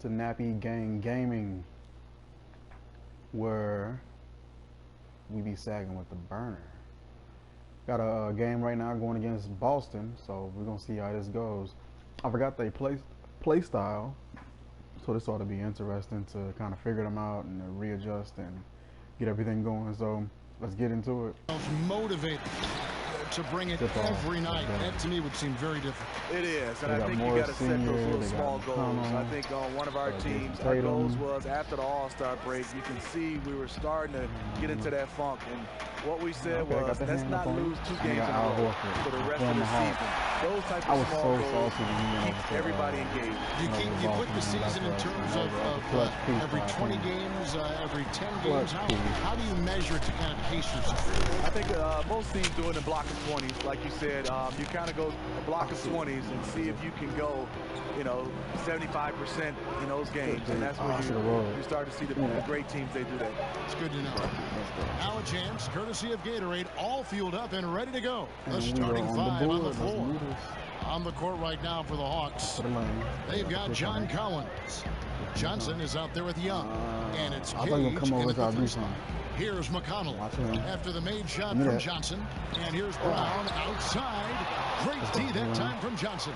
to Nappy Gang Gaming, where we be sagging with the burner. Got a game right now going against Boston, so we're gonna see how this goes. I forgot they play style, so this ought to be interesting to kind of figure them out and readjust and get everything going. So let's get into it. Motivated to bring it every night. That to me would seem very different. It is, and I think you got to set those little small goals. I think on one of our teams, our goals was after the All-Star break, you can see we were starting to get into that funk, and what we said was, let's not lose 2 games in a row for the rest of the season. Those type of small goals keep everybody engaged. You put the season in terms of every 20 games, every 10 games. How do you measure it to kind of pace yourself? I think most teams do it in block of 20s, like you said. You kind of go a block of 20s and see if you can go, 75% in those games, and that's where you start to see the great teams. They do that. It's good to know. Now a chance, courtesy of Gatorade, all fueled up and ready to go. The starting 5 on the floor. On the court right now for the Hawks. They've got John Collins. Johnson is out there with Young, and it's Cage in the Here's McConnell after the made shot from Johnson. And here's Brown outside. Great D that time from Johnson.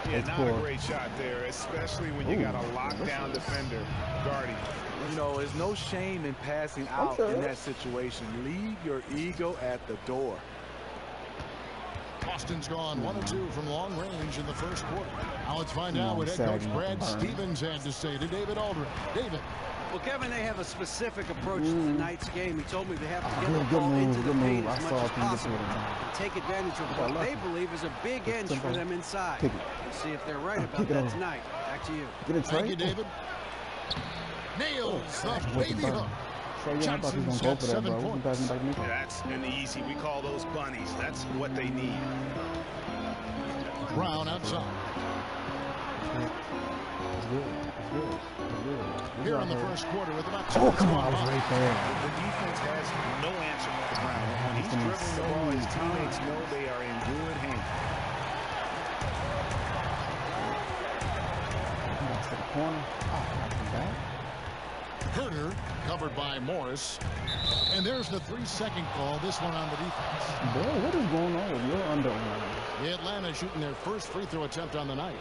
Yeah, not a great shot there, especially when you got a lockdown defender guarding. There's no shame in passing out in that situation. Leave your ego at the door. Boston's gone 1 of 2 from long range in the first quarter. Now let's find out what head coach Brad Stevens had to say to David Aldridge. David. Well, Kevin, they have a specific approach to tonight's game. He told me they have to get the ball into the paint as much as possible and take advantage of what they believe is a big edge for them inside. We'll see if they're right about that tonight. Back to you. Thank you, David. Nails the baby hook. Johnson's got 7 points. That's an easy. We call those bunnies. That's what they need. Brown outside. Here in the first quarter with about 2 minutes. Come on, I was right there. The defense has no answer for Brown. When he's dribbling the ball, his teammates know they are in good hands. To the corner. Herter covered by Morris. And there's the 3-second call. This one on the defense. Boy, what is going on with your underarm? The Atlanta shooting their first free throw attempt on the night.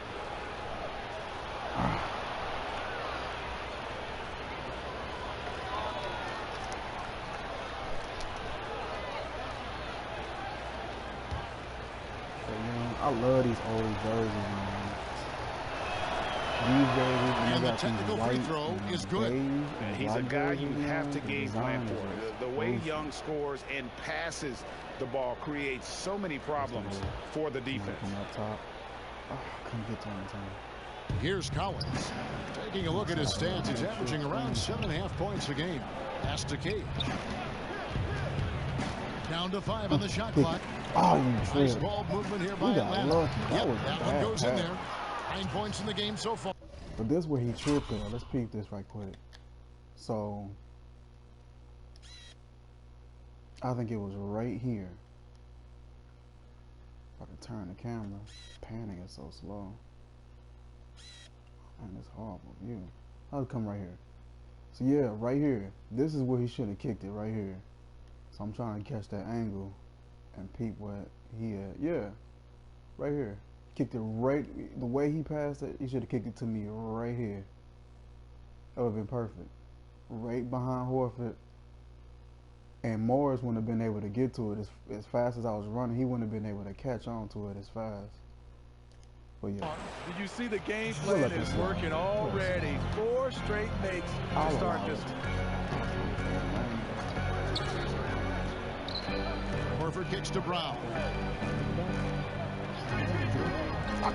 I love these old jerseys, man. These jerseys, and the technical free throw is good. And he's a guy you have to game plan for. The way Young scores and passes the ball creates so many problems for the defense. Couldn't get to him in time. Here's Collins. Taking a look at his stats, he's averaging around 7.5 points a game. Pass to Cage. Down to 5 on the shot clock. Nice ball movement here by Atlanta. That one goes in there. 9 points in the game so far. But this where he tripped at. Let's peep this right quick. So I think it was right here. If I can turn the camera. Panning is so slow. Man, it's horrible view. I'll come right here. So yeah, right here. This is where he should have kicked it right here. So I'm trying to catch that angle and peep what he had. Yeah, right here. Kicked it right, the way he passed it, he should have kicked it to me right here. That would have been perfect. Right behind Horford. And Morris wouldn't have been able to get to it as fast as I was running. He wouldn't have been able to catch on to it as fast. But yeah. Did you see the game plan is working already? 4 straight makes to start this one. Horford kicks to Brown.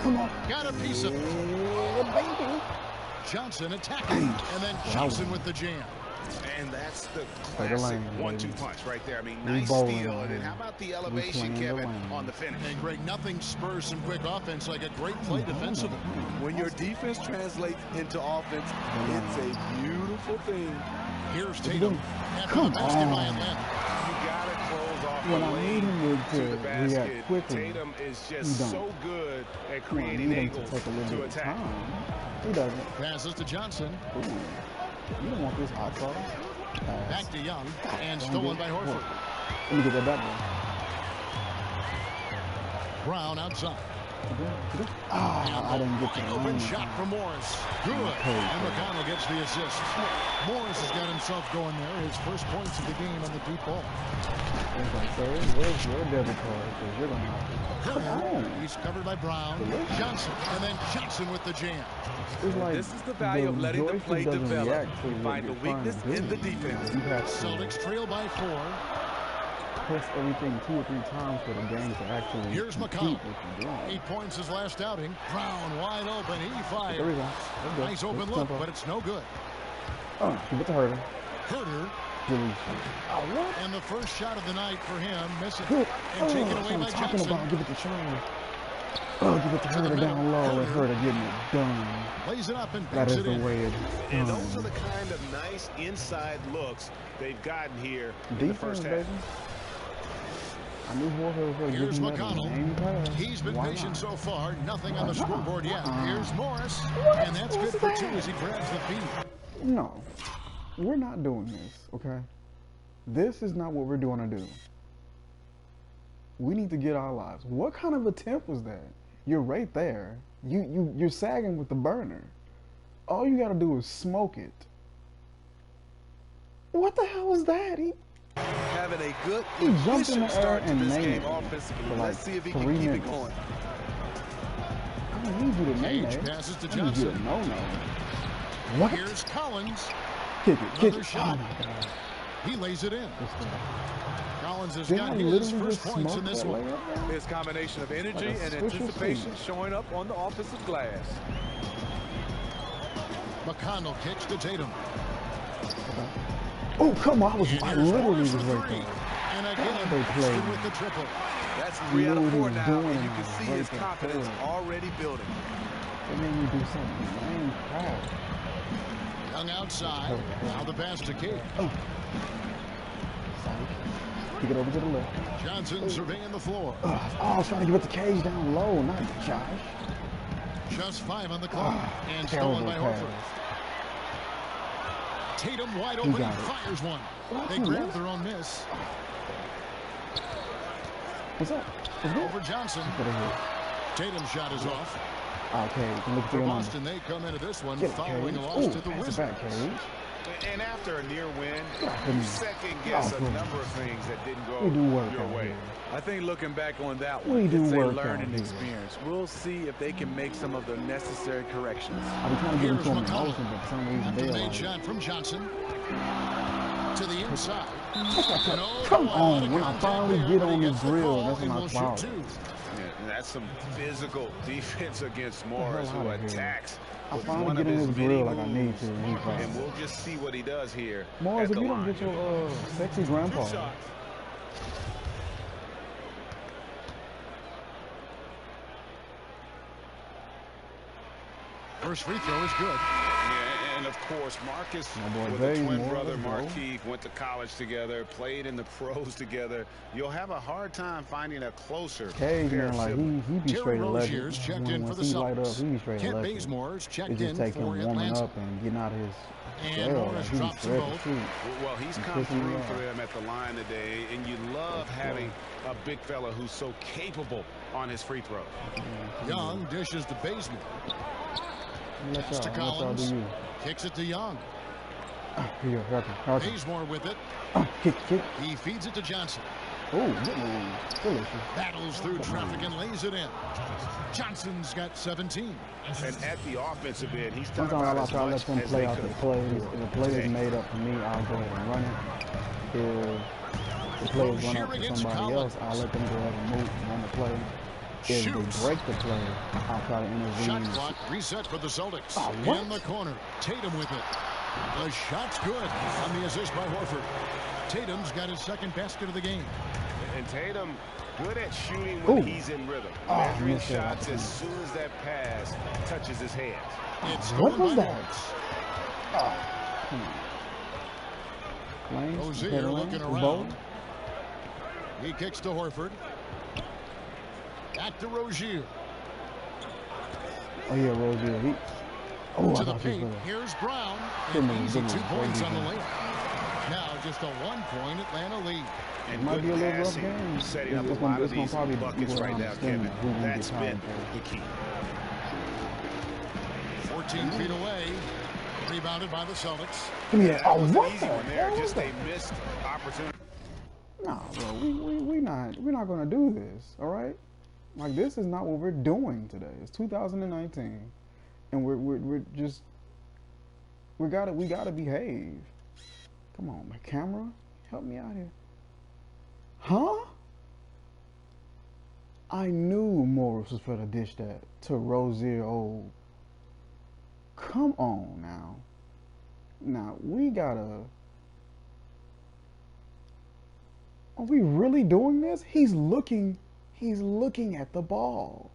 Come on. Got a piece of it. Johnson attacking. And then Johnson with the jam. And that's the classic 1-2 punch right there. I mean, nice steal. And then how about the elevation, Kevin, on the finish? And Greg, nothing spurs some quick offense like a great play defensively. When your defense translates into offense, it's a beautiful thing. Here's Tatum. After the basket by Atlanta. You got to close off when I need him to the basket. react quickly, Tatum is just so good at creating angles to attack. He doesn't. Passes to Johnson. Ooh. You don't want this hot sauce. Back to Young, and stolen by Horford. Let me get that back. Brown outside. I didn't get the open shot from Morris. Good. And McConnell gets the assist. Morris has got himself going there. His first points of the game on the deep ball. Where's your debit card? Because you're going to He's covered by Brown. Johnson. And then Johnson with the jam. Like this is the value of letting the play develop. You find the weakness in the defense. Celtics trail by 4. Press everything 2 or 3 times for the game to actually. Here's McConnell. 8 points his last outing. Brown wide open. He fires. There we go. Nice open look, but it's no good. Give it to Herter. Herter. And the first shot of the night for him, missing and taken away by Johnson. Give it to Charles. Give it to Herter down low. Let Herter getting it done. Lays it up and that is it the in. way it's done. And those are the kind of nice inside looks they've gotten here in the first half. I knew here's McConnell. He's been patient so far. Nothing on the scoreboard yet. Here's Morris. And that's good for 2 as he grabs the feed. No. We're not doing this, okay? This is not what we're doing to do. We need to get our lives. What kind of attempt was that? You're right there. You're sagging with the burner. All you gotta do is smoke it. What the hell is that? Having a good, efficient start to this game it offensively. like Let's see if he can keep it going. I don't need you to name it. Passes to Johnson. What? Here's Collins. Kick it. Shot. Oh my God. He lays it in. Collins has got his first points in this one. His combination of energy and anticipation showing up on the offensive glass. McConnell kicks to Tatum. Oh, come on. I literally was right there. And again, they played with the triple. That's 3 out of 4 now, and you can see his confidence already building. They made me do something. Man, crap. Young outside. Now the pass to Cade. Kick it over to the left. Johnson surveying the floor. I was trying to give it the cage down low, not Josh. Just 5 on the clock. And stolen by Horford. Tatum wide open. He fires one. They grab their own miss. What's up? Over Johnson. Tatum's shot is off. Okay, look for Boston, they come into this one following a loss to the Wizards. And after a near win, you second guess a number of things that didn't go your way. I think looking back on that one, it's a learning experience. We'll see if they can make some of the necessary corrections. Here's McConnell. After the made shot from Johnson. To the inside. Come on, when I finally get on this drill, that's when I foul. And that's some physical defense against Morris, who attacks. I finally get in his grill like I need to. And we'll just see what he does here. Morris, if you don't get your sexy grandpa. First free throw is good. Yeah, and of course, Marcus with a twin brother, Markeith, went to college together, played in the pros together. You'll have a hard time finding a closer pair of siblings. He be straight electric. Checked in for the Celtics. He be straight Kent electric. Bazemore's checked it just in take for him warming Atlanta. up and getting out of his and Morris drops them both. Well, he's come through for them at the line today, and you love having a big fella who's so capable on his free throw. Young dishes to Bazemore. Pass to Collins. Kicks it to Young. Bazemore with it. Kick. He feeds it to Johnson. Oh, good move. Battles through traffic and lays it in. Johnson's got 17. And at the offensive end, he's done sometimes about as I let much them as play they out could. the plays. If the play is made up for me, I'll go ahead and run it. If the play is run up for somebody else, I'll let them go ahead and move and run the play. If they break the play, I'll try to intervene. Shot clock reset for the Celtics. In the corner. Tatum with it. The shot's good on the assist by Horford. Tatum's got his second basket of the game. And Tatum, good at shooting when he's in rhythm. Measuring shots as soon as that pass touches his hands. What was that? Rozier looking around. He kicks to Horford. Back to Rozier. Oh, yeah, Rozier. To the paint. Here's Brown. An easy 2 points on the layup. Now just a 1-point Atlanta lead. And might be a little rough game. Setting up a lot of these buckets right now, Kevin. That's been the key. 14 feet away. Rebounded by the Celtics. Give me that. Oh, what? Easy one there. Just a missed opportunity. Nah, bro. We're not gonna do this. All right. Like, this is not what we're doing today. It's 2019, and we gotta behave. Come on, my camera, help me out here. Huh? I knew Morris was for the dish that to Rozier. Oh, come on now. Now we gotta. Are we really doing this? He's looking at the ball.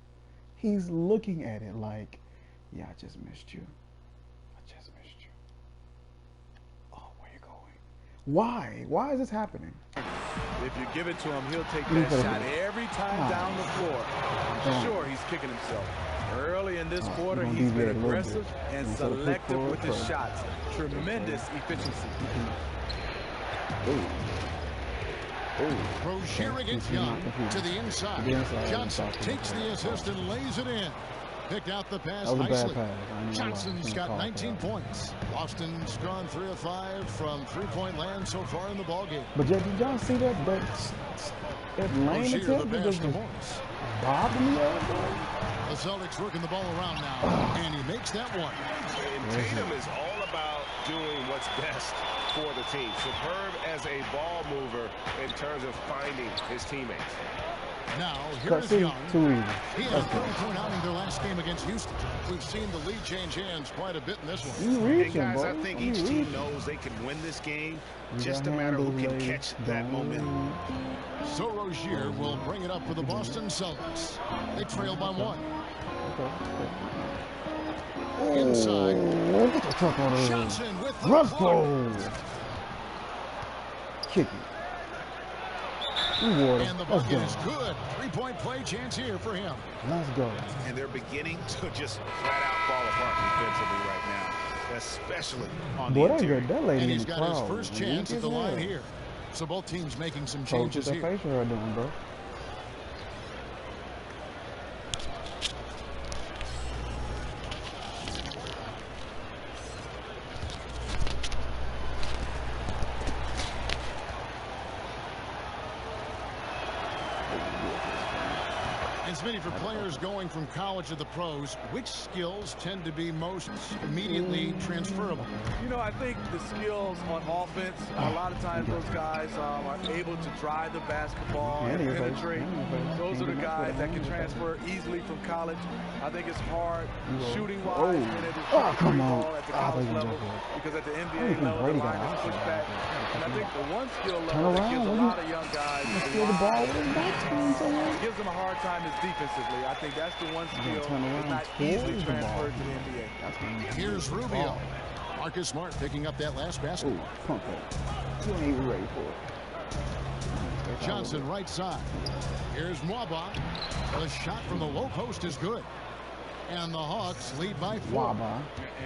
He's looking at it like, yeah, I just missed you. I just missed you. Oh, where you going? Why? Why is this happening? If you give it to him, he'll take that shot every time down the floor. I'm sure he's kicking himself. Early in this quarter, he's been aggressive and selective with his shots. Tremendous efficiency. Rozier against Young to the inside. Johnson takes the assist and lays it in. Picked out the pass nicely. Johnson's got 19 points. Boston's gone 3 of 5 from three-point land so far in the ballgame. But did y'all see that lane attempt that just bobbed me up? The Celtics working the ball around now, and he makes that one. And Tatum is all about doing what's best for the team. Superb as a ball mover in terms of finding his teammates. Now, here's Young. He had a 30-point outing their last game against Houston. We've seen the lead change hands quite a bit in this one. And guys, I think each team knows they can win this game. Just a matter of who can catch that momentum. So Rozier will bring it up for the Boston Celtics. They trail by 1. Inside. Johnson with the kick it. And the bucket is good. 3-point play chance here for him. Let's go. And they're beginning to just flat out fall apart defensively right now, especially on the interior. And he's got his first chance at the line here. So both teams making some changes here. Facial hair doing, bro. Many for players going from college to the pros, which skills tend to be most immediately transferable? You know, I think the skills on offense, a lot of times those guys are able to drive the basketball and penetrate. Those are the guys that can transfer easily from college. I think it's hard shooting-wise at the college level, because at the NBA level, the line is pushed back. And I think the one skill level that gives a lot of young guys gives them a hard time is defensively. I think that's the one skill that's not easily transferred to the NBA. Here's Rubio. Marcus Smart picking up that last basket. You ain't ready for it. Johnson right side. Here's Mwaba. The shot from the low post is good. And the Hawks lead by 4.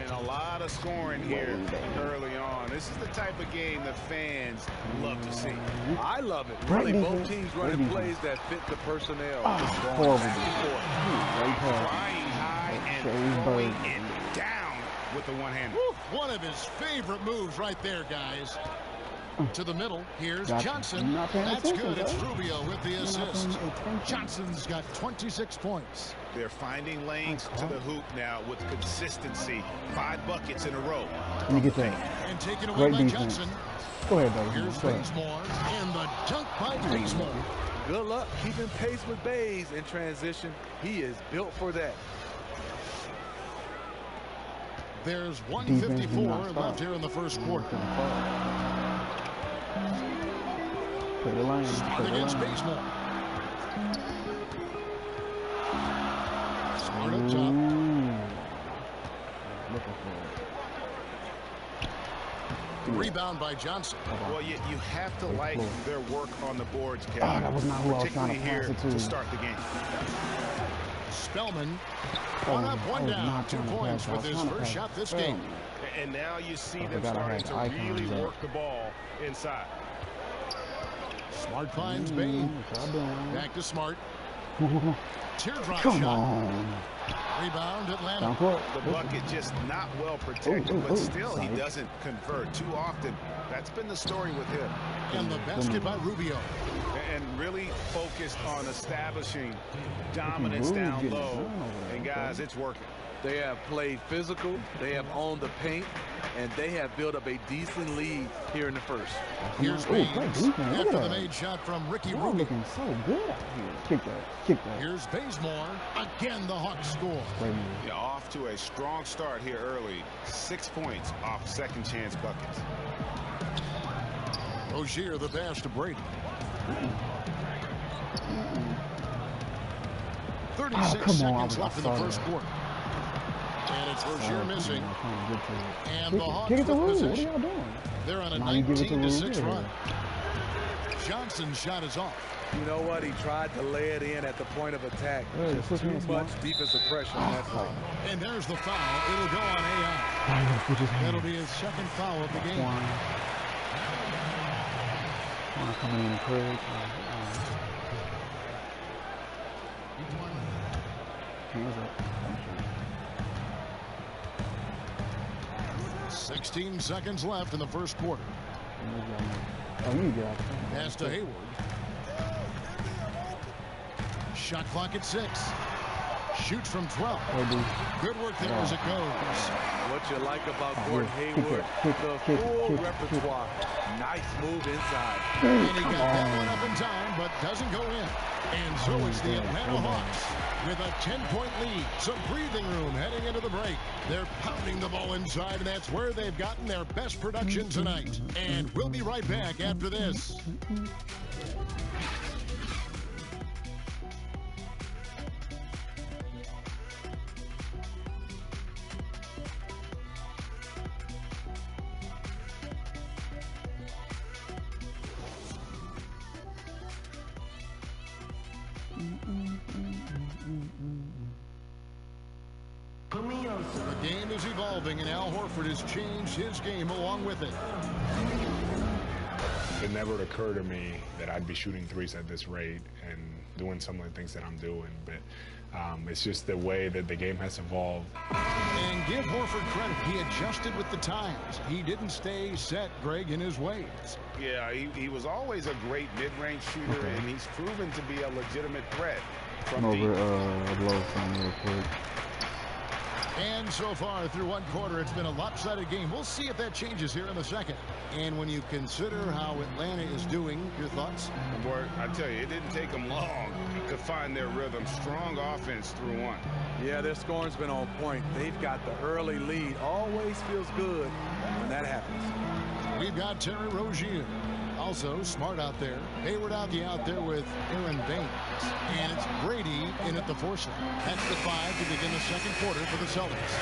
And a lot of scoring here early on. This is the type of game the fans love to see. I love it. Really, both teams running plays that fit the personnel. Horrible. Flying high and throwing it down with the one-hander. One of his favorite moves right there, guys. To the middle, here's Johnson. That's good. It's Rubio with the assist. Johnson's got 26 points. They're finding lanes to the hoop now with consistency. 5 buckets in a row. Let me get that. And taken away by Johnson. Go ahead, baby. Here's Bazemore, and the dunk by Bazemore. Good luck keeping pace with Baze in transition. He is built for that. There's 1:54 left here in the first quarter. Play the line. Smart against Bazemore. Smart up top. Looking for it. Rebound by Johnson. Well, you have to like their work on the boards, Kevin. That was not who I was trying to pass it to start the game. Spellman, one up, one down, 2 points with his first shot this game. And now you see them starting to really work the ball inside. Smart finds Bain. Back to Smart. Teardrop Come shot. on. Rebound Atlanta. The bucket just not well protected, but still he doesn't convert too often. That's been the story with him. And the basket by Rubio. And really focused on establishing dominance down low. And guys, it's working. They have played physical, they have owned the paint, and they have built up a decent lead here in the first. Here's Baines after the made shot from Ricky Rubio. Looking so good out here. Kick that. Here's Bazemore. Again, the Hawks score. Yeah, off to a strong start here early. 6 points off second chance buckets. Rozier the pass to Brady. 36 seconds left in the first quarter. And it's Rozier missing. And the Hawks with possession. What are y'all doing? They're on a 19-6 run. Johnson's shot is off. You know what? He tried to lay it in at the point of attack. Just too much defensive pressure on that play. And there's the foul. It'll go on AI. That'll be his second foul of the game. Coming in quick. 16 seconds left in the first quarter. Pass to Hayward. Shot clock at 6. Shoots from 12. Good work there as it goes. What you like about Gordon Hayward, the full repertoire. Nice move inside. And he got that one up in time, but doesn't go in. And so it's the Atlanta Hawks with a 10-point lead. Some breathing room heading into the break. They're pounding the ball inside, and that's where they've gotten their best production tonight. And we'll be right back after this. The game is evolving, and Al Horford has changed his game along with it. It never occurred to me that I'd be shooting threes at this rate and doing some of the things that I'm doing, but it's just the way that the game has evolved. And give Horford credit. He adjusted with the times. He didn't stay set, Greg, in his ways. Yeah, he was always a great mid-range shooter, and he's proven to be a legitimate threat from deep. Blow from real quick. And so far through one quarter, it's been a lopsided game. We'll see if that changes here in the second. And when you consider how Atlanta is doing, your thoughts? Boy, I tell you, it didn't take them long to find their rhythm. Strong offense through one. Yeah, their scoring's been on point. They've got the early lead. Always feels good when that happens. We've got Terry Rozier. Also, Smart out there. Hayward out there with Aaron Baines. And it's Brady in at the 4 slot. That's the 5 to begin the second quarter for the Celtics.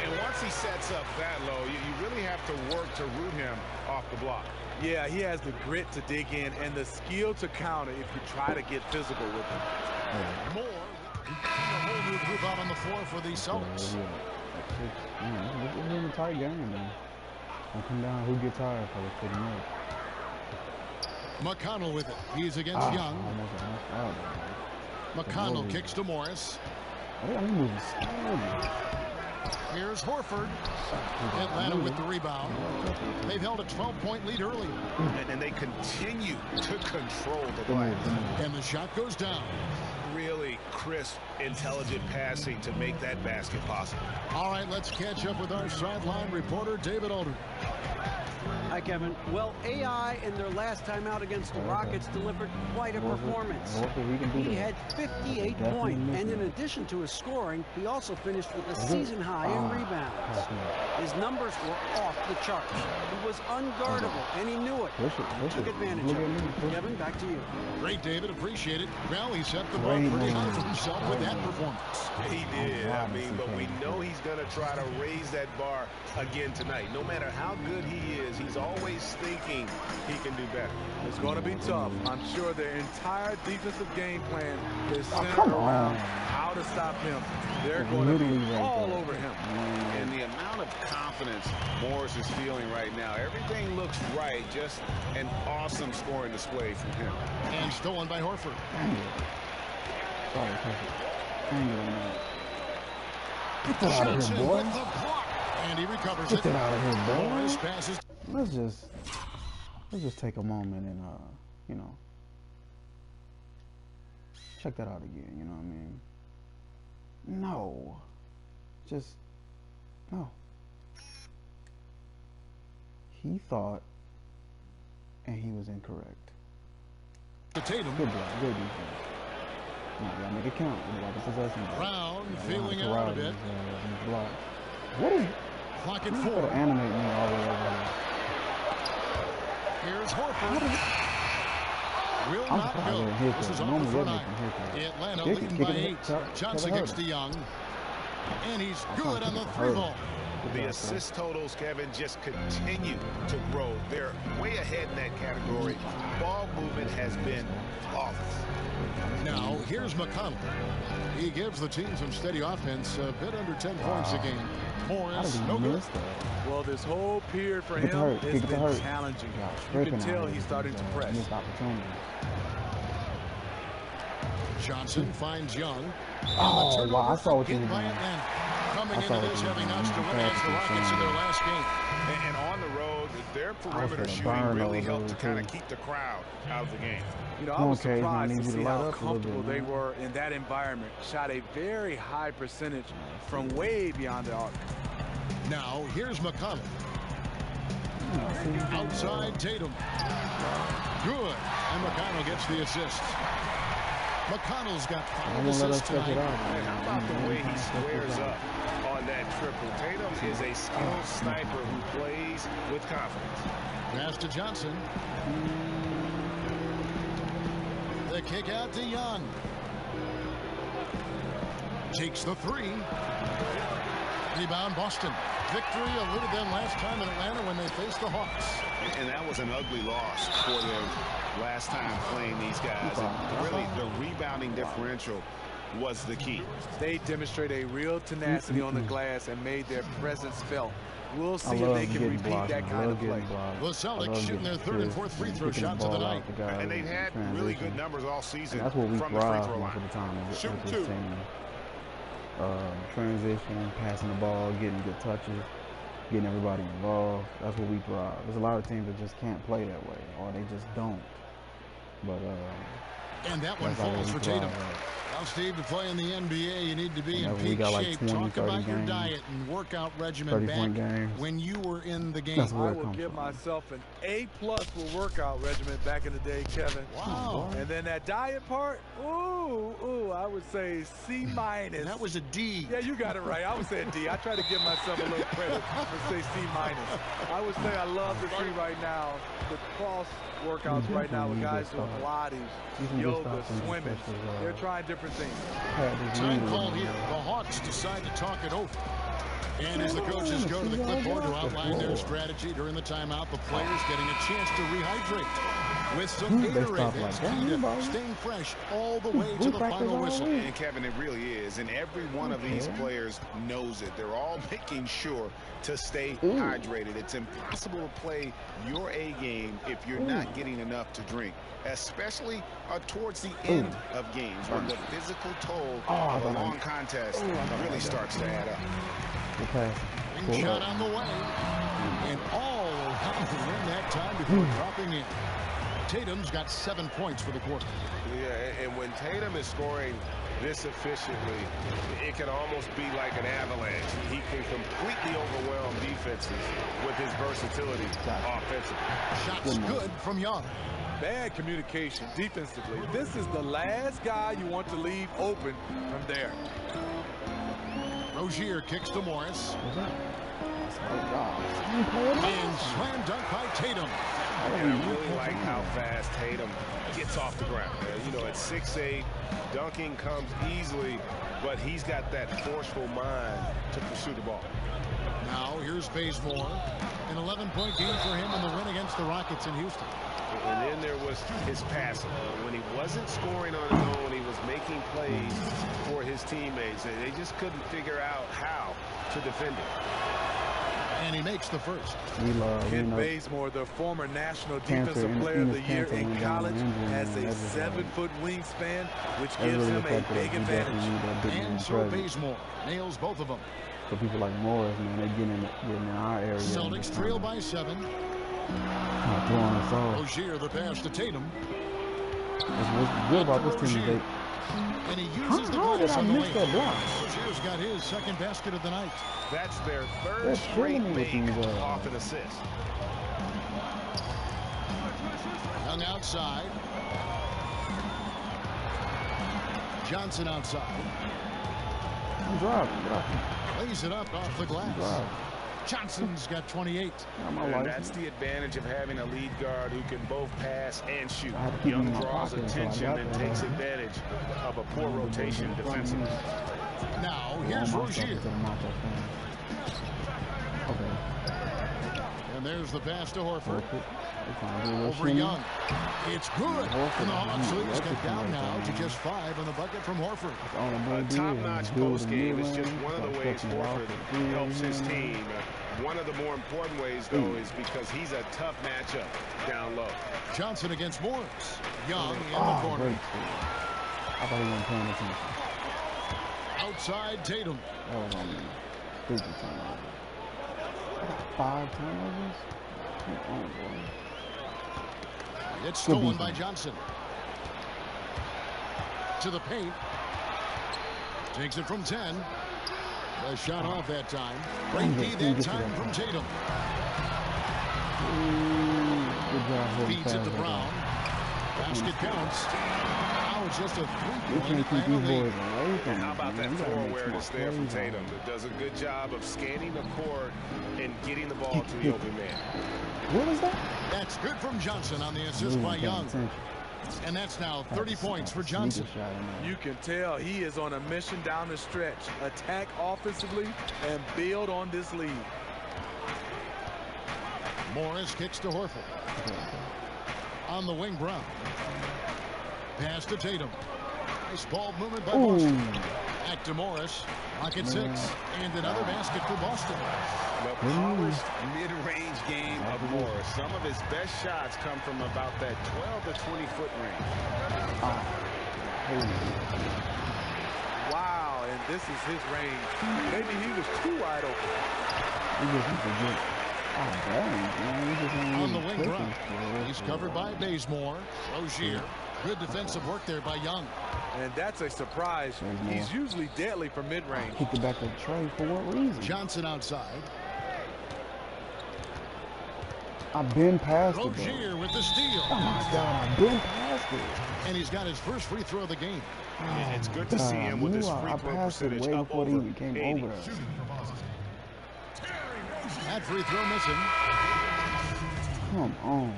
And once he sets up that low, you really have to work to root him off the block. Yeah, he has the grit to dig in and the skill to counter if you try to get physical with him. More. A whole new group out on the floor for the Celtics. It's a tight game, man. Don't come down. Who gets tired for it? Pretty much. McConnell with it. He's against Young. McConnell kicks to Morris. Here's Horford. Atlanta with the rebound. They've held a 12-point lead early. And they continue to control the play. And the shot goes down. Really crisp, intelligent passing to make that basket possible. All right, let's catch up with our sideline reporter, David Aldridge. Hi, Kevin. Well, AI in their last time out against the Rockets delivered quite a performance. He had 58 points, and in addition to his scoring, he also finished with a season-high high in rebounds. His numbers were off the charts. He was unguardable, and he knew it. He took advantage of it. Kevin, back to you. Great, David. Appreciate it. Well, he set the bar pretty high for himself with that performance. He did. I mean, but we know he's going to try to raise that bar again tonight. No matter how good he is, he's always thinking he can do better. It's going to be tough. I'm sure their entire defensive game plan is centered around how to stop him. They're going to be all over him. And the amount of confidence Morris is feeling right now, everything looks right. Just an awesome scoring display from him. And stolen by Horford. Sorry, get that out of here, boy. And he recovers it. Get that out of here, boy. Morris passes. Let's just take a moment and you know, check that out again. You know what I mean? No, just no. He thought, and he was incorrect. To Tatum. Good block, good defense. No, you gotta make it count. You gotta possess him. Brown feeling out a bit. Block. What is? Clock at 4. You gotta animate me all the way over here. Here's Horford. Will not go. This is on the front eye. Atlanta leading by 8. Johnson gets to Young. And he's good on the 3-ball. The assist totals, Kevin, just continue to grow. They're way ahead in that category. Ball movement has been flawless. Now, here's McConnell. He gives the team some steady offense, a bit under 10 points a game. Morris, no good. Well, this whole period for him has been challenging. You can tell he's starting to press. Johnson finds Young. Oh, wow, I saw what you were doing. Coming into this, having notched a win against the Rockets in their last game. And on the road, their perimeter shooting really helped to kind of keep the crowd out of the game. You know, I was surprised to see how comfortable they were in that environment. Shot a very high percentage from way beyond the arc. Now, here's McConnell. Outside Tatum. Good. And McConnell gets the assist. McConnell's got 5 assists tonight. And how about the way he squares up on that triple? Tatum is a skilled sniper who plays with confidence. Pass to Johnson. The kick out to Young. Takes the 3. Rebound Boston. Victory eluded them last time in Atlanta when they faced the Hawks. And that was an ugly loss for them last time playing these guys. And really, the rebounding differential was the key. They demonstrate a real tenacity on the glass and made their presence felt. We'll see if they can repeat that kind of play. The Celtics shooting their 3rd and 4th free throw shots of the night. And they've had really good numbers all season that's what we from the free throw line. Shoot 2. Transition, passing the ball, getting good touches, getting everybody involved. That's what we thrive. There's a lot of teams that just can't play that way, or they just don't. But and that one falls for Tatum. Now, Steve, to play in the NBA, you need to be in peak shape. 20, Talk about your games, diet and workout regimen back when you were in the game. I will give myself an A+ for workout regimen back in the day, Kevin. Wow. And then that diet part, I would say C-. That was a D. Yeah, you got it right. I would say a D. I try to give myself a little credit and say C-. I would say I love to see right now the cross workouts right now with guys doing Pilates, yoga, swimming. They're trying different things. Time called here. The Hawks decide to talk it over. And as the coaches go to the clipboard to outline their strategy during the timeout, the players getting a chance to rehydrate with some Gatorade. That's key to staying fresh all the way to the final whistle. And Kevin, it really is. And every one of these players knows it. They're all making sure to stay hydrated. It's impossible to play your A game if you're not getting enough to drink, especially towards the end of games when the physical toll of a long contest really starts to add up. Shot on the way, and all around to win that time before dropping in. Tatum's got 7 points for the quarter. Yeah, and when Tatum is scoring this efficiently, it can almost be like an avalanche. He can completely overwhelm defenses with his versatility offensively. Shots good from Young. Bad communication defensively. This is the last guy you want to leave open from there. Rozier kicks to Morris. And slam dunk by Tatum. And I really like how fast Tatum gets off the ground. You know, at 6'8", dunking comes easily, but he's got that forceful mind to pursue the ball. Now here's Bazemore. An 11-point game for him in the win against the Rockets in Houston. And then there was his passing. When he wasn't scoring on his own, he was making plays for his teammates. They just couldn't figure out how to defend it. And he makes the first. Kent Bazemore, the former National Defensive Player of the Year in college, has a 7-foot wingspan, which gives him a big advantage. And so Bazemore nails both of them. For people like Morris, man, they get in our area. Celtics trail by 7. Rozier the pass to Tatum. What's good about this team is they... And he uses the glass on the wing. Rozier's got his second basket of the night. That's their third straight make off an assist. Young outside. Johnson outside. Lays it up off the glass. Johnson's got 28. And that's the advantage of having a lead guard who can both pass and shoot. Young draws attention and takes advantage of a poor rotation defensively. Now here's Rozier. And there's the pass to Horford. Over Young. It's good. And the Hawks lead cut down now to just 5 on the bucket from Horford. A top-notch post game is just one of the ways Horford helps his team. One of the more important ways, though, is because he's a tough matchup down low. Johnson against Morris. Young in the corner. I thought he wasn't paying attention. Outside Tatum. Stupid turnovers. 5 turnovers? Come on, boy. It's stolen by Johnson. To the paint. Takes it from 10. A shot off that time. Great D that time from Tatum. Good job. Feeds it to Brown. Basket counts. Now it's just a 3-point lead. How about that floor awareness there from Tatum that does a good job of scanning the court and getting the ball to the open man. What was that? That's good from Johnson on the assist by Young. And that's now 30 points for Johnson. You can tell he is on a mission down the stretch. Attack offensively and build on this lead. Morris kicks to Horford. On the wing, Brown. Pass to Tatum. Nice ball movement by Boston. Back to Morris. Pocket 6. And another basket for Boston. The polished mid-range game of Morris. Some of his best shots come from about that 12 to 20-foot range. Wow, and this is his range. Maybe he was too wide open. On the wing run. He's covered by Bazemore. Rozier. Good defensive work there by Young. And that's a surprise. He's usually deadly from mid-range. Kicked it back to Trey for what reason? Johnson outside. I've been past it. Rozier with the steal. Oh my God, I've been past it. And he's got his first free throw of the game. And it's good to see him with his free throw percentage up over 80. That free throw missing. Come on.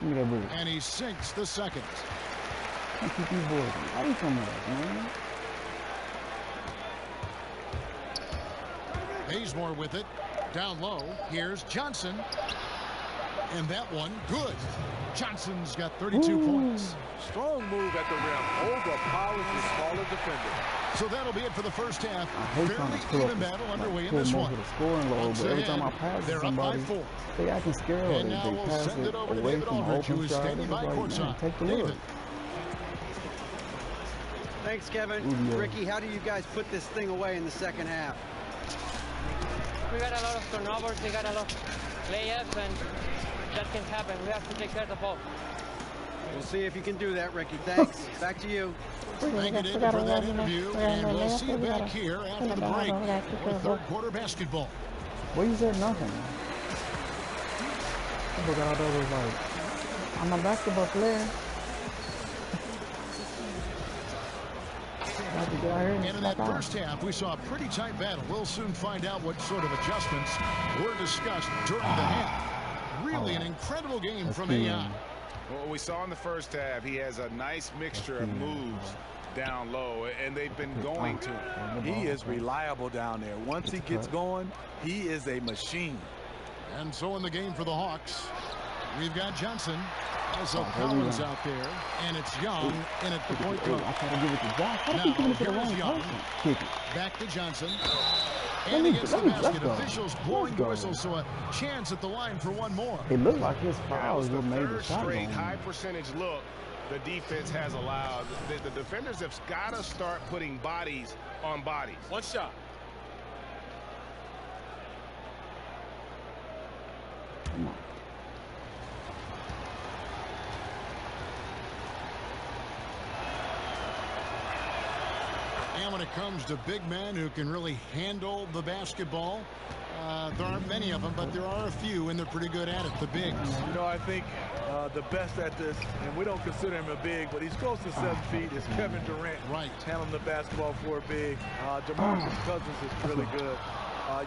Give me that bridge. And he sinks the second. Keep these boys away from us, man. Bazemore with it. Down low. Here's Johnson. And that one, good. Johnson's got 32 points. Strong move at the rim. Overpowers the smaller defender. So that'll be it for the first half. Fairly even battle underway in this one. Scoring low, but every time I pass they're somebody, up by 4. they acting scared. And now we'll send it over to David Aldridge, who is standing by courtside. Take the look. Thanks, Kevin. Ricky, how do you guys put this thing away in the second half? We got a lot of turnovers, we got a lot of layups, and that can happen. We have to take care of the ball. We'll see if you can do that, Ricky. Thanks. Back to you. Thank you, David, for that interview, and we'll see you back here after the break for third quarter basketball. Well, you said nothing. I forgot I was like, I'm a basketball player. And in that first half, we saw a pretty tight battle. We'll soon find out what sort of adjustments were discussed during the half. Really an incredible game from AI. Well, we saw in the first half, he has a nice mixture of moves down low, and they've been going to him. He is reliable down there. Once he gets going, he is a machine. And so in the game for the Hawks, we've got Johnson. Also Collins out there, and it's Young in at the point guard. Now, here's Young. Back to Johnson. And he gets the basket. Officials blowing the whistle, so a chance at the line for one more. It looked like his fouls were made the shot. Straight high percentage look the defense has allowed. The defenders have got to start putting bodies on bodies. One shot. Come on. And when it comes to big men who can really handle the basketball, there aren't many of them, but there are a few, and they're pretty good at it, the bigs. You know, I think the best at this, and we don't consider him a big, but he's close to 7 feet, is Kevin Durant. Right. Handling the basketball for a big. DeMarcus Cousins is really good.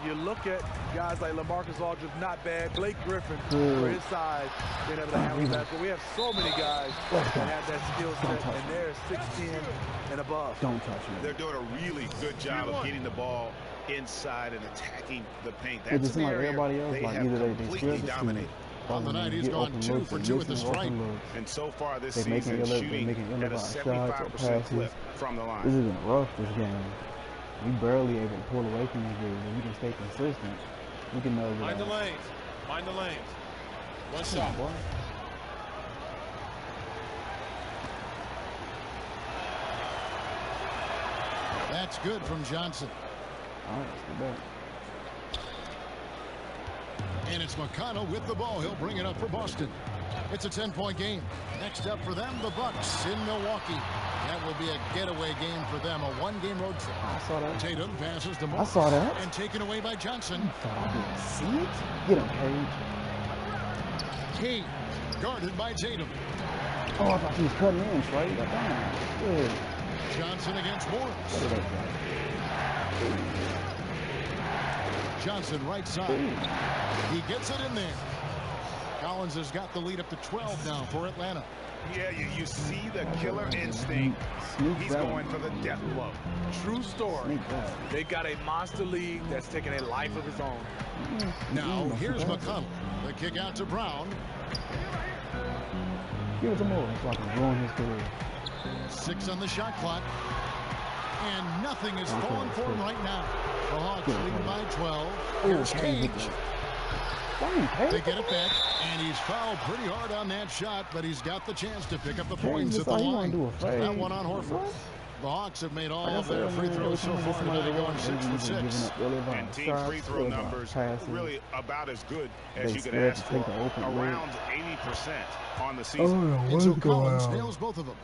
You look at guys like LaMarcus Aldridge, not bad. Blake Griffin, for his size, being able to handle the basketball. We have so many guys that have that skill set, and they're 6'10" and above. Don't touch me. They're doing a really good job of getting the ball inside and attacking the paint. It just seems like everybody else, like either they completely dominated. On the night, he's gone 2 for 2 at the stripe. And so far this season, shooting at a 75% clip from the line. This has been rough, this game. We barely able to pull away from these games. If we can stay consistent, we can know. Mind the lanes. Mind the lanes. One shot. Boy. That's good from Johnson. All right, let's get back. And it's McConnell with the ball. He'll bring it up for Boston. It's a 10-point game. Next up for them, the Bucks in Milwaukee. That will be a getaway game for them, a one-game road trip. I saw that. Tatum passes to Moore. I saw that. And taken away by Johnson. I thought I didn't see it. Get him, Cage. Kane guarded by Tatum. Oh, I thought he was cutting in straight. Good. Johnson against Morris. Johnson right side. He gets it in there. Collins has got the lead up to 12 now for Atlanta. Yeah, you see the killer instinct. He's going for the death blow. True story. They got a monster league that's taking a life of its own. Now, here's McConnell. The kick out to Brown. Give it to Moore so I can ruin his career. 6 on the shot clock. And nothing is falling for him right now. The Hawks lead by 12. Here's Cage. They get it back, and he's fouled pretty hard on that shot, but he's got the chance to pick up the points at the line. That one on Horford. The Hawks have made all of their free throws so far tonight, going 6 for 6. And team free throw numbers really about as good as you could ask for. Around 80% on the season. And so Collins nails both of them.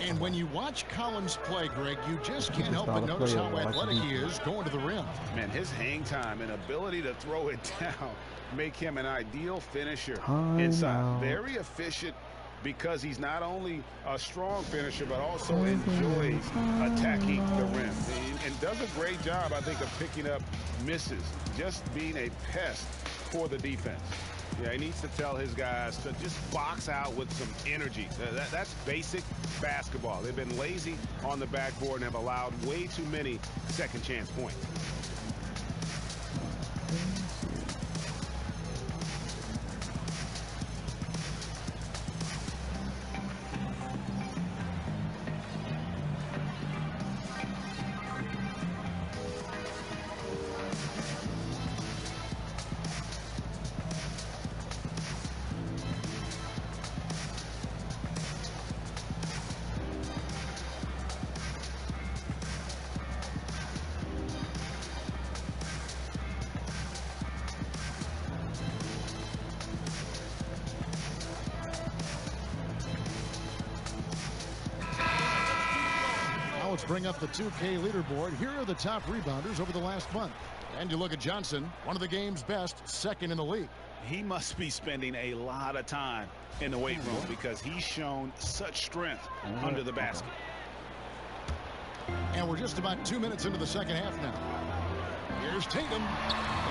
And when you watch Collins play, Greg, you just can't help but notice how athletic he is going to the rim. Man, his hang time and ability to throw it down make him an ideal finisher inside. Very efficient because he's not only a strong finisher, but also enjoys attacking the rim. And does a great job, I think, of picking up misses, just being a pest for the defense. Yeah, he needs to tell his guys to just box out with some energy. That's basic basketball. They've been lazy on the backboard and have allowed way too many second chance points. Let's bring up the 2K leaderboard. Here are the top rebounders over the last month. And you look at Johnson, one of the game's best, second in the league. He must be spending a lot of time in the weight room because he's shown such strength under the basket. And we're just about 2 minutes into the second half now. Here's Tatum.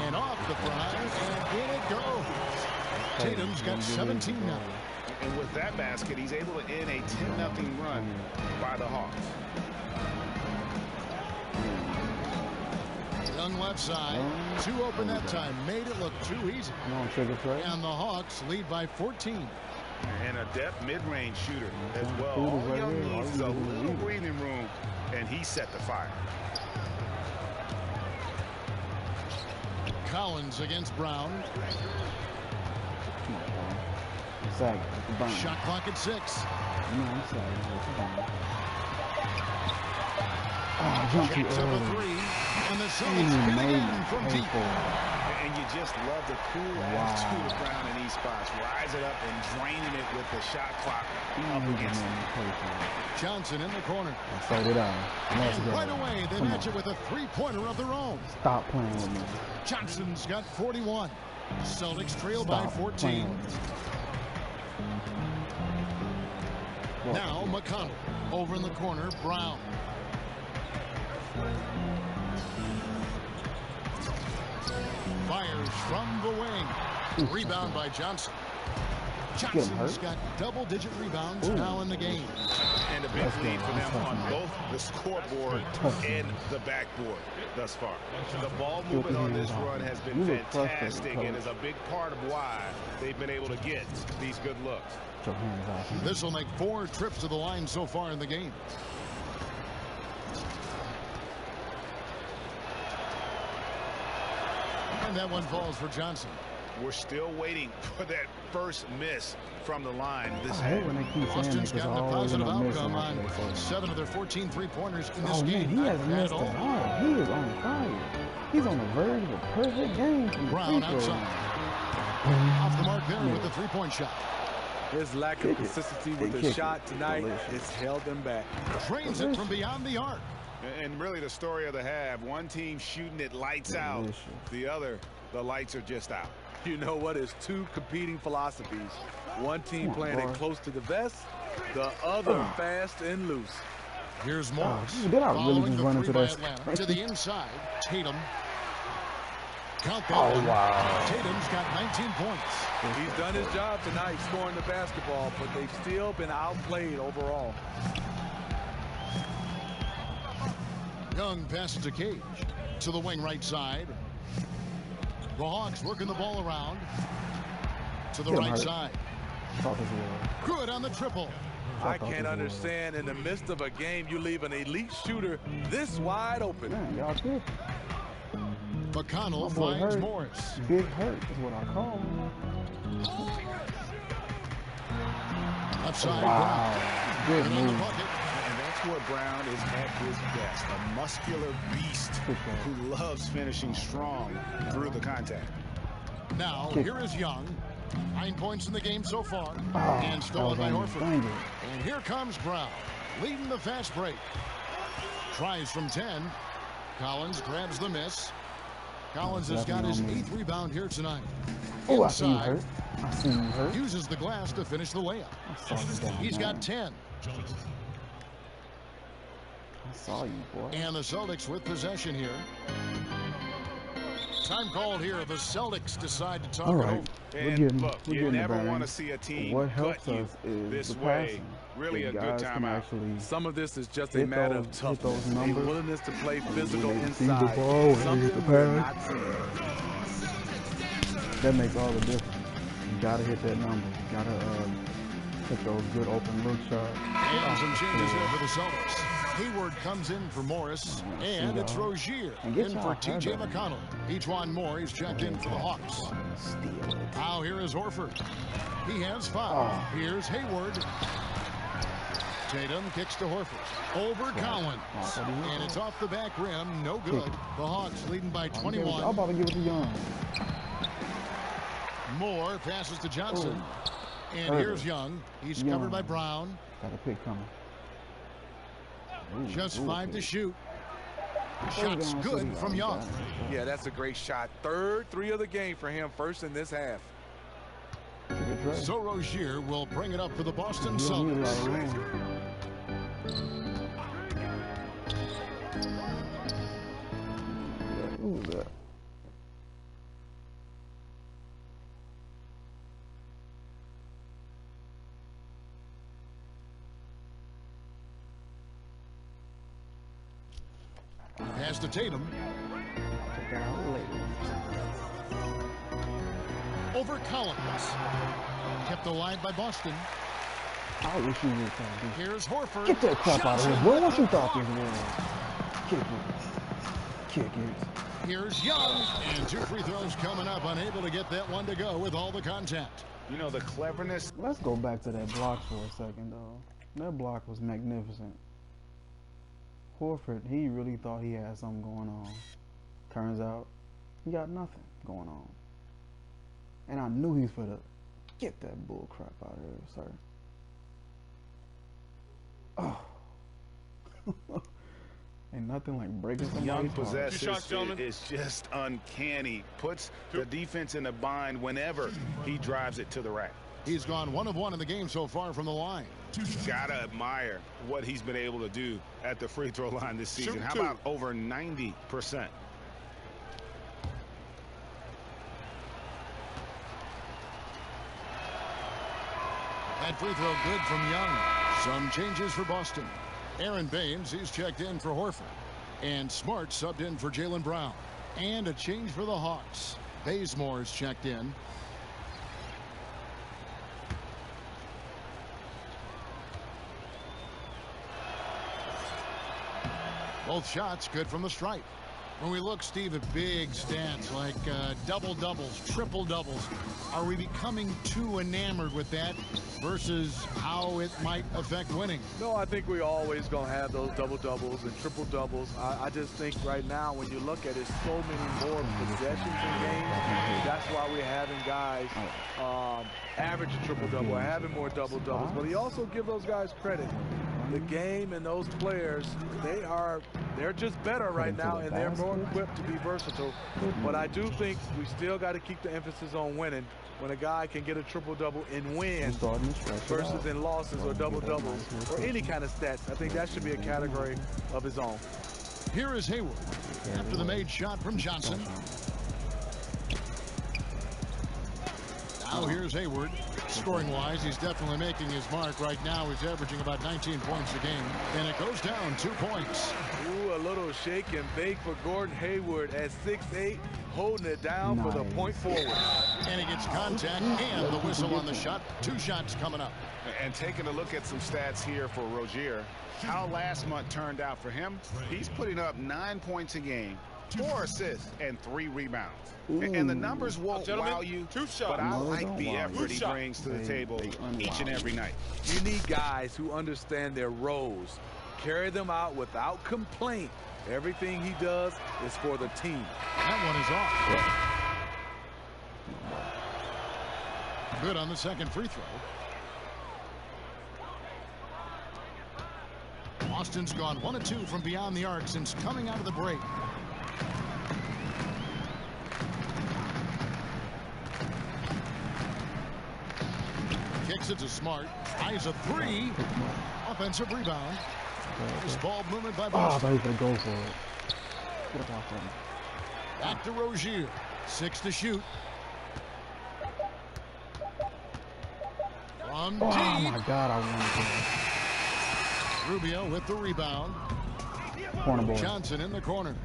And off the front. And in it goes. Tatum's got 17 now. And with that basket, he's able to end a 10-0 run by the Hawks. Young left side. Too open that time. Made it look too easy. And the Hawks lead by 14. And a depth mid-range shooter as well. All Young needs is a little breathing room, and he set the fire. Collins against Brown. Saggin. Shot clock at 6. Jacks up a 3. And the Celtics pin again from deep. And you just love the cool attitude of Brown in these spots. Rise it up and draining it with the shot clock up against him. Johnson in the corner. And right away, they match it with a three-pointer of their own. Stop playing with me. Johnson's got 41. Celtics trail by 14. Now McConnell over in the corner. Brown. Fires from the wing. Rebound by Johnson. Johnson's got double-digit rebounds now in the game. And a big lead for them on both the scoreboard and the backboard thus far. The ball movement on this run has been fantastic and is a big part of why they've been able to get these good looks. This will make 4 trips to the line so far in the game. And that one falls for Johnson. We're still waiting for that first miss from the line. Boston's got an positive outcome on 7 of their 14 three-pointers in this game. He hasn't missed at all. He is on fire. He's on the verge of a perfect game. Brown outside. Off the mark there with the three-point shot. His lack of consistency with the shot tonight has held them back. Trains it from beyond the arc. And really the story of the half. One team shooting it lights out. The other, the lights are just out. You know what? It's 2 competing philosophies. One team playing it close to the vest, the other fast and loose. Here's Morris. Did I really just run into that? To the inside, Tatum. Count that. Oh, wow. Tatum's got 19 points. He's done his job tonight scoring the basketball, but they've still been outplayed overall. Young passes to Cage. To the wing right side. The Hawks working the ball around. To the right side. Good on the triple. I can't understand in the midst of a game you leave an elite shooter this wide open. McConnell finds Morris. Big hurt is what I call him. Outside. Wow. Good move. And that's where Brown is at his best. A muscular beast who loves finishing strong through the contact. Now, here is Young. 9 points in the game so far. And stolen by Horford. And here comes Brown, leading the fast break. Tries from 10. Collins grabs the miss. Collins has got his 8th rebound here tonight. Oh, I see him hurt. Uses the glass to finish the layup. He's got 10. I saw you, boy. And the Celtics with possession here. Time called here. The Celtics decide to talk it over. And look, you never want to see a team cut you this way. Really a good timeout. Some of this is just a matter of toughness, a willingness to play physical inside. Something we're not seeing. That makes all the difference. You gotta hit that number. You gotta hit those good open look shots. And some changes here for the Celtics. Hayward comes in for Morris, and it's Rozier in for T.J. McConnell. Ejuan Moore is checked in for the Hawks. Now here is Horford. He has 5. Here's Hayward. Tatum kicks to Horford. Over Collins. And it's off the back rim. No good. The Hawks leading by 21. I'm about to give it to Young. Moore passes to Johnson. And here's Young. He's covered by Brown. Got a pick coming. Just 5 to shoot. Shot's good from Young. Yeah, that's a great shot. 3rd 3 of the game for him, first in this half. So Rozier will bring it up for the Boston Celtics. Pass to Tatum. Check that out later. Over Collins. Kept alive by Boston. I wish you would try to do. Here's Horford. Get that crap out of here, bro. What you thought this was? Kick it. Kick it. Here's Young. And 2 free throws coming up. Unable to get that one to go with all the contact. You know, the cleverness. Let's go back to that block for a second, though. That block was magnificent. Horford, he really thought he had something going on. Turns out, he got nothing going on. And I knew he was for the get that bull crap out of here, sir. Oh. Ain't nothing like breaking somebody's Young heart. possesses is just uncanny. Puts the defense in a bind whenever he drives it to the rack. He's gone 1 of 1 in the game so far from the line. Gotta admire what he's been able to do at the free throw line this season. How about over 90%? That free throw good from Young. Some changes for Boston. Aaron Baines, he's checked in for Horford. And Smart subbed in for Jaylen Brown. And a change for the Hawks. Bazemore's checked in. Both shots good from the stripe. When we look, Steve, at big stats like double-doubles, triple-doubles, are we becoming too enamored with that versus how it might affect winning? No, I think we're always going to have those double-doubles and triple-doubles. I just think right now when you look at it, so many more possessions in games. That's why we're having guys average a triple-double, having more double-doubles. But he also give those guys credit. The game and those players, they're just better right now, and they're more equipped to be versatile. But I do think we still got to keep the emphasis on winning. When a guy can get a triple-double and win versus in losses or double-doubles or any kind of stats, I think that should be a category of his own. Here is Hayward after the made shot from Johnson. Now here's Hayward. Scoring-wise, he's definitely making his mark. Right now, he's averaging about 19 points a game. And it goes down 2 points. Ooh, a little shake and bake for Gordon Hayward at 6'8", holding it down for the point forward. And he gets contact and the whistle on the shot. 2 shots coming up. And taking a look at some stats here for Rozier, how last month turned out for him, he's putting up 9 points a game, 4 assists, and 3 rebounds. And the numbers won't wow you, but I like the effort he brings to the table each and every night. You need guys who understand their roles, carry them out without complaint. Everything he does is for the team. That one is off. Good on the second free throw. Boston's gone 1 of 2 from beyond the arc since coming out of the break. Kicks it to Smart. Eyes a 3. Offensive rebound. This ball movement by Boston. Oh, I thought he was going to go for it. Get off him. Back to Rozier. 6 to shoot. From deep. Oh, my God, I wanted to. Rubio with the rebound. Corner boy. Johnson in the corner.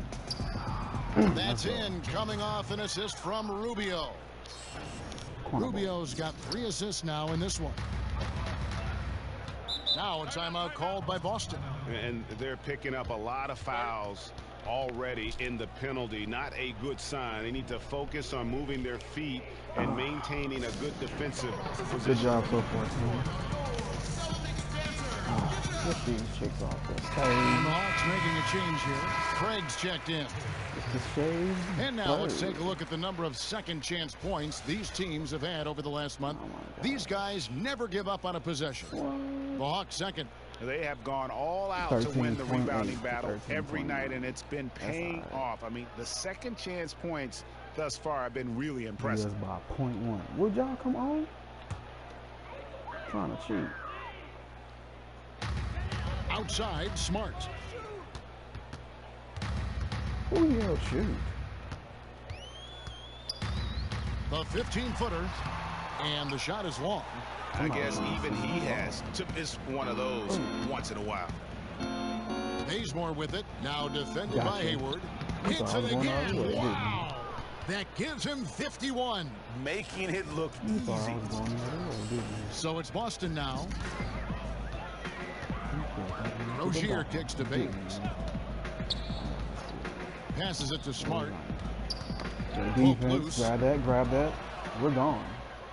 That's in, coming off an assist from Rubio. Rubio's got 3 assists now in this one. Now a timeout called by Boston. And they're picking up a lot of fouls already in the penalty. Not a good sign. They need to focus on moving their feet and maintaining a good defensive position. Good job so far, team. Get these chicks off this. And the Hawks making a change here. Craig's checked in. And now let's take a look at the number of second chance points these teams have had over the last month. These guys never give up on a possession. The Hawks second. They have gone all out to win the rebounding battle every night, and it's been paying off. I mean, the second chance points thus far have been really impressive. By 0.1. Would y'all come on? Trying to cheat. Outside, Smart. Who yelled shoot? The 15-footer, and the shot is long. I guess even he has to miss one of those once in a while. Bazemore with it. Now defended by Hayward. Hits it again. Wow. That gives him 51. Making it look easy. So it's Boston now. Rozier kicks to Baines. Passes it to Smart. Defense, grab that. We're gone.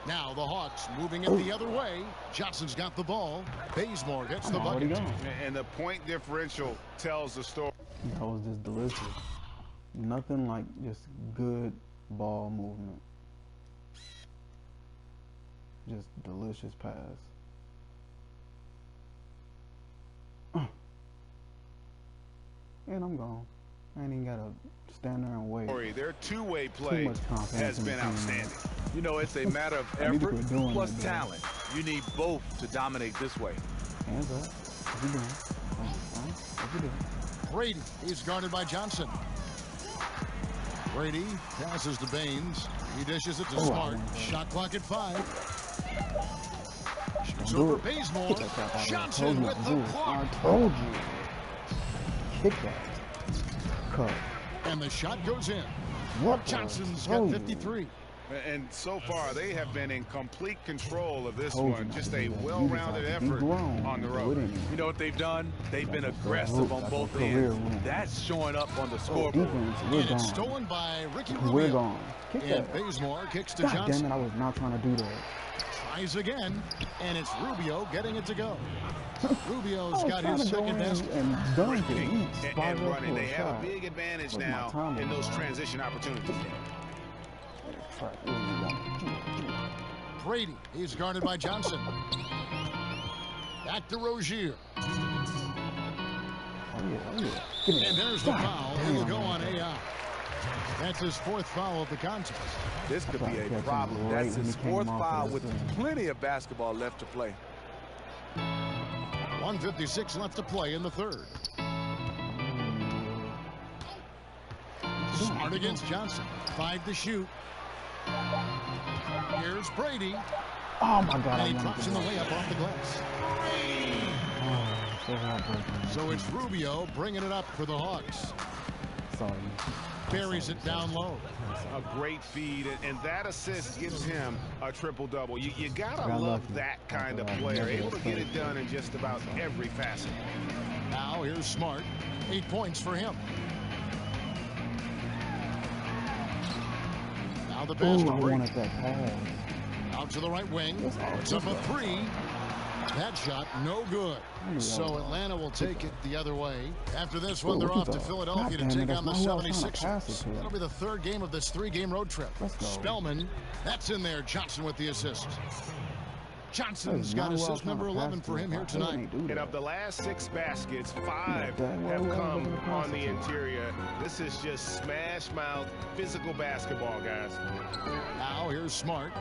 Now the Hawks moving it the other way. Johnson's got the ball. Bazemore gets the bucket. And the point differential tells the story. That was just delicious. Nothing like just good ball movement. Just delicious pass. And I'm gone. I ain't even got to stand there and wait. Their two-way play has been outstanding. You know, it's a matter of effort plus talent. You need both to dominate this way. Hands up. What you doing? What you doing? Brady is guarded by Johnson. Brady passes to Baines. He dishes it to Smart. Shot clock at 5. Shoots over Bazemore. Johnson with the block. I told you. Kick that. Cut. And the shot goes in. What? Johnson's got 53. And so far, they have been in complete control of this one. Just a well-rounded effort on the road. You know what they've done? They've been aggressive on both ends. That's showing up on the scoreboard. And it's stolen by Ricky Rubio. We're gone. Kick and that. Bazemore kicks to God Johnson. Damn it, I was not trying to do that. Tries again, and it's Rubio getting it to go. Rubio's got his second basket. And running. They have a big advantage now in those transition opportunities. Brady, he's guarded by Johnson. Back to Rozier. And there's the foul. He will go on AI. That's his 4th foul of the contest. This could be a problem. That's his 4th foul with plenty of basketball left to play. 1:56 left to play in the 3rd. Smart against Johnson. 5 to shoot. Here's Brady. Oh my God! And he drops in the layup off the glass. So it's Rubio bringing it up for the Hawks. Sorry. Buries it down low. A great feed, and that assist gives him a triple-double. You gotta love that kind of player, able to get it done in just about every facet. Now here's Smart. 8 points for him. Now the pass to Brady. Out to the right wing. It's up a 3. That shot no good. So Atlanta will take it the other way. After this one, they're off to Philadelphia to take on the 76ers. That'll be the 3rd game of this 3-game road trip. Spellman, that's in there. Johnson with the assist. Johnson's got assist number 11 for him here tonight. And of the last 6 baskets, 5 have come on the interior. This is just smash mouth physical basketball, guys. Now here's Smart.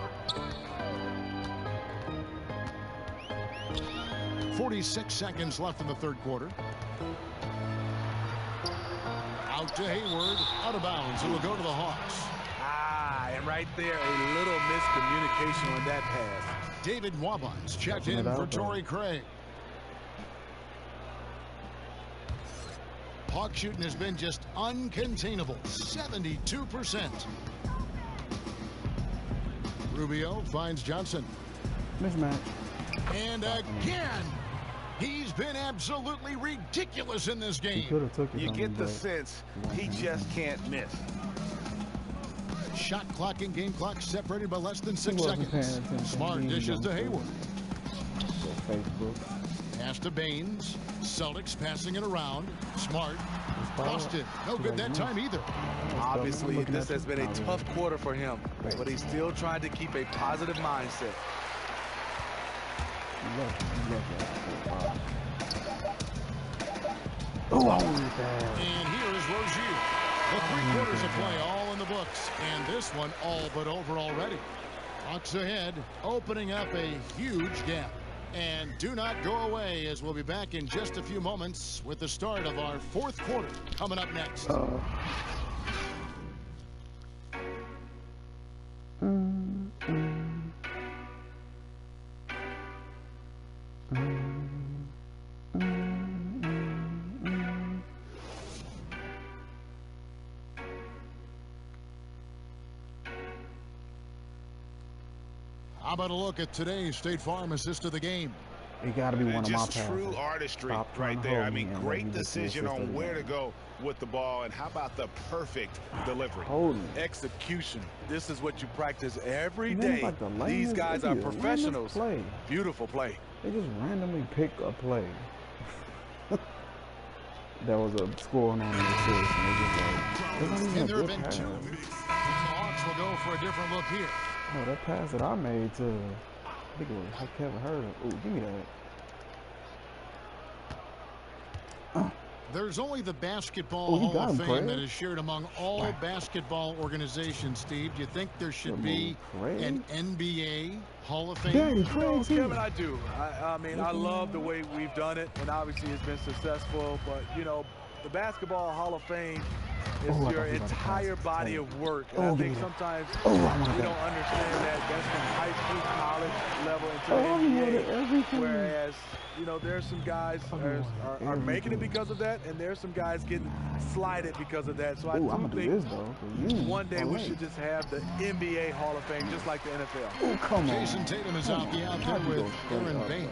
46 seconds left in the 3rd quarter. Out to Hayward, out of bounds. It will go to the Hawks. And right there, a little miscommunication on that pass. David Waba's checked in for Torrey Craig. Hawk shooting has been just uncontainable, 72%. Rubio finds Johnson. Mismatch. And again, he's been absolutely ridiculous in this game. You get the sense he just can't miss. Shot clock and game clock separated by less than 6 seconds. Smart dishes to Hayward. Pass to Baines. Celtics passing it around. Smart. Busted. No good that time either. Obviously, this has been a tough quarter for him, but he's still trying to keep a positive mindset. And here is Rozier. The 3 quarters of play all in the books, and this one all but over already. Hawks ahead, opening up a huge gap. And do not go away, as we'll be back in just a few moments with the start of our 4th quarter coming up next. How about a look at today's State Farm assist of the game? It got to be one of my passes. Just true artistry right there. I mean, great decision on where to go with the ball, and how about the perfect delivery? Execution. This is what you practice every day. Like these guys are professionals. Play. Beautiful play. They just randomly pick a play. There was a score on the assist, and they just like, and there have been 2. The Hawks will go for a different look here. Oh, that pass that I made to, I think it was Kevin Herter. Oh, give me that. There's only the Basketball Hall of Fame that is shared among all basketball organizations, Steve. Do you think there should be an NBA Hall of Fame? Kevin, I do. I mean, I love the way we've done it, and obviously it's been successful. But, you know, the Basketball Hall of Fame is your entire body of work. And I think sometimes we don't understand that. That's from high school, college level into the NBA. Whereas, you know, there's some guys are making it because of that, and there's some guys getting slighted because of that. So I do think one day we should just have the NBA Hall of Fame, just like the NFL. Oh, come on. Jason Tatum is out there with Aaron Baines.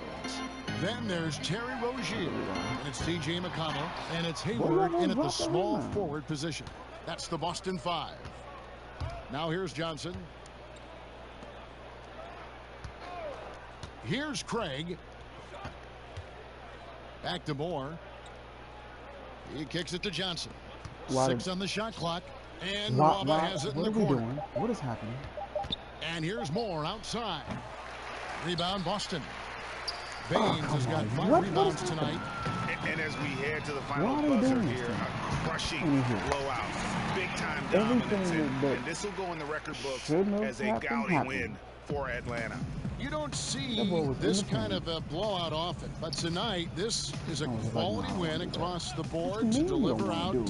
Then there's Terry Rozier, and it's T.J. McConnell, and it's Hayward in at the small forward position. That's the Boston 5. Now here's Johnson. Here's Craig. Back to Moore. He kicks it to Johnson. 6 on the shot clock, and Waba has it in the corner. What is happening? And here's Moore outside. Rebound Boston. Baines has got 5 rebounds tonight. And as we head to the final buzzer here, a crushing blowout. Big-time dominance. And this will go in the record books as a gaudy win for Atlanta. You don't see this kind of a blowout often, but tonight this is a quality win across the board to deliver out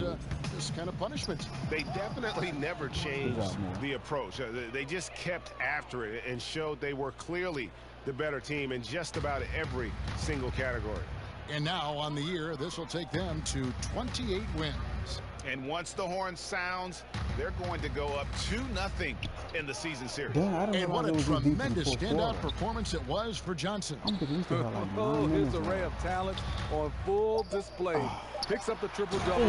this kind of punishment. They definitely never changed the approach. They just kept after it and showed they were clearly the better team in just about every single category. And now on the year, this will take them to 28 wins. And once the horn sounds, they're going to go up 2-0 in the season series. And what a tremendous standout performance it was for Johnson. His array of talent on full display. Picks up the triple-double,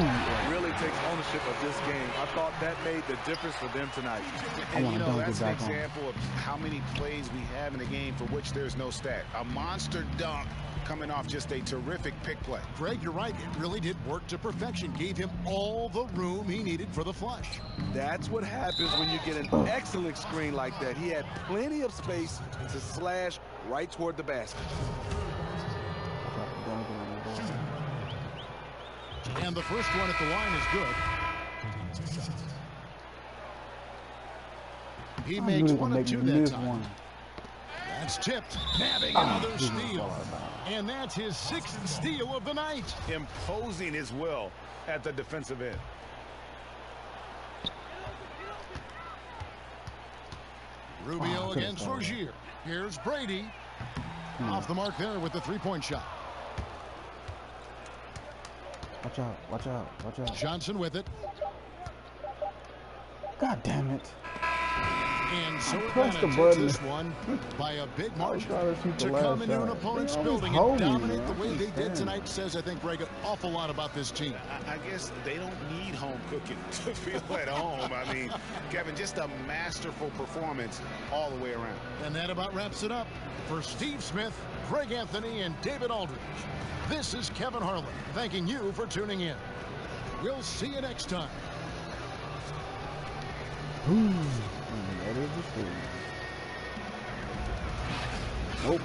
really takes ownership of this game. I thought that made the difference for them tonight. And, you know, that's an example of how many plays we have in a game for which there's no stat. A monster dunk coming off just a terrific pick play. Greg, you're right. It really did work to perfection. Gave him all the room he needed for the flush. That's what happens when you get an excellent screen like that. He had plenty of space to slash right toward the basket. And the first one at the line is good. He makes 1 of 2 that time. That's tipped, nabbing another steal. And that's his 6th steal of the night. Imposing his will at the defensive end. Rubio against Rozier. Here's Brady. Off the mark there with the 3-point shot. Watch out, watch out, watch out. Johnson with it. God damn it. And so Atlanta takes this one by a big margin. To come into an opponent's building and dominate the way they did tonight says, I think, Greg, an awful lot about this team. I guess they don't need home cooking to feel at home. I mean, Kevin, just a masterful performance all the way around. And that about wraps it up. For Steve Smith, Greg Anthony, and David Aldridge, this is Kevin Harlan thanking you for tuning in. We'll see you next time. Nope.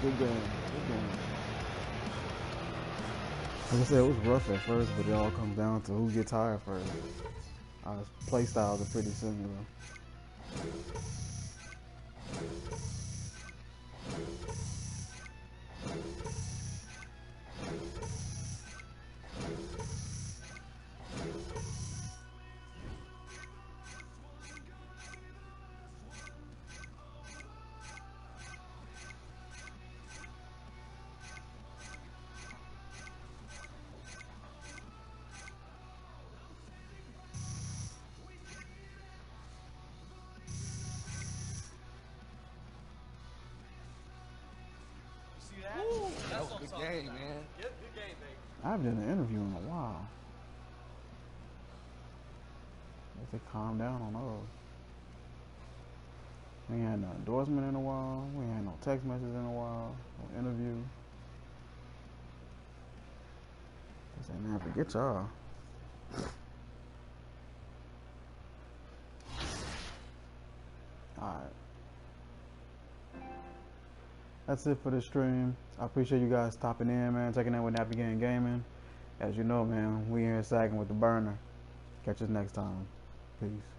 Good game. Good game. Like I said, it was rough at first, but it all comes down to who gets tired first. Our play styles are pretty similar. game, man. Yep, good game, baby. I haven't done an interview in a while. They calm down on those. We ain't had no endorsement in a while. We ain't had no text messages in a while. No interview. I say, man, forget y'all. Alright. That's it for the stream. I appreciate you guys stopping in, man. Checking in with Navigating Gaming. As you know, man, we here in Saggin with the burner. Catch us next time. Peace.